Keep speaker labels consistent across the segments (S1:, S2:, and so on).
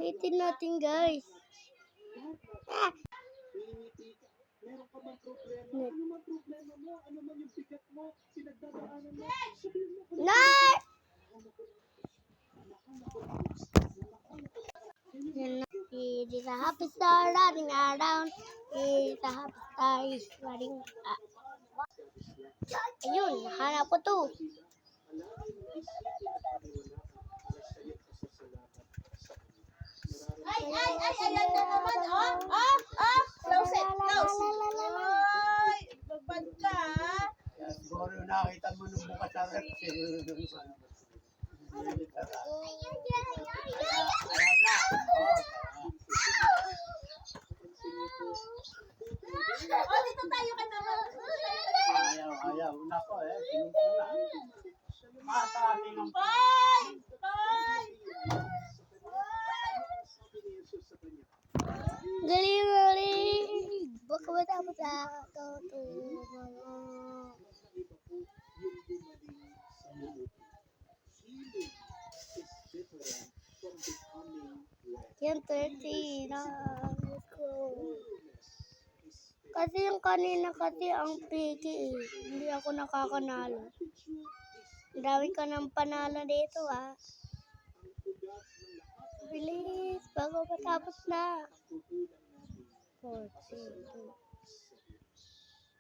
S1: Ulitin natin, guys. Ah!
S2: Meron ka bang problema? Ano man problema mo? Ano man yung bigat mo? Pinagdadaanan mo? Sabihin mo ko.
S1: Nerd! It is a happy star running around. It is a happy star is running Ayun, nahanap ko to.
S3: Ayan na naman, close it, close. Ay, babad ka,
S2: Siguro nakita mo nung bukas sa rep. Ayan na.
S3: dito tayo ka naman.
S2: Ayaw. Una ko sinungkula. Mataking ang
S3: Hoy! Hoy!
S1: Galing! Baka matapos na ito. Yan, 30 na. Kasi yung kanina kasi ang piki eh. Hindi ako nakakanalo. Ang dami ka ng panalo dito Bilis, bago matapos na. 40.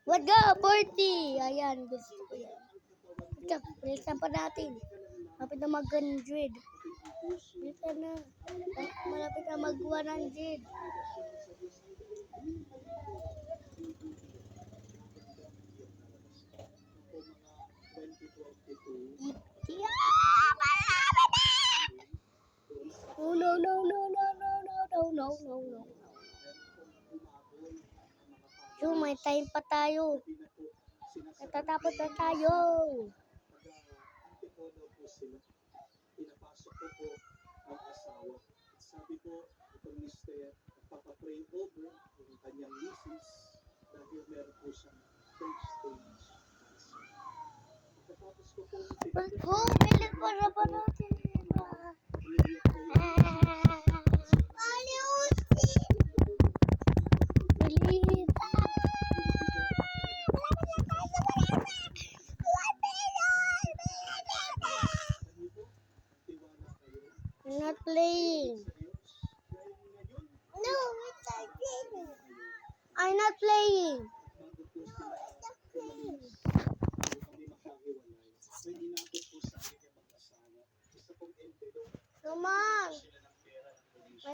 S1: What go? 40! Ayan, gusto ko yan. Bilisan pa natin. Malapit na mag-100. Bilisan na. Malapit na mag-100. Oh, no. So, may time pa tayo. Natatapos na tayo.
S2: Pinapasok ko po ang asawa. Sabi ko, itong mister, papapray over yung kanyang misis dahil meron po siyang first stage cancer. Pagkatapos ko po,
S1: Bilis pa na pa natin. I'm not playing. No, I'm not playing. Come on.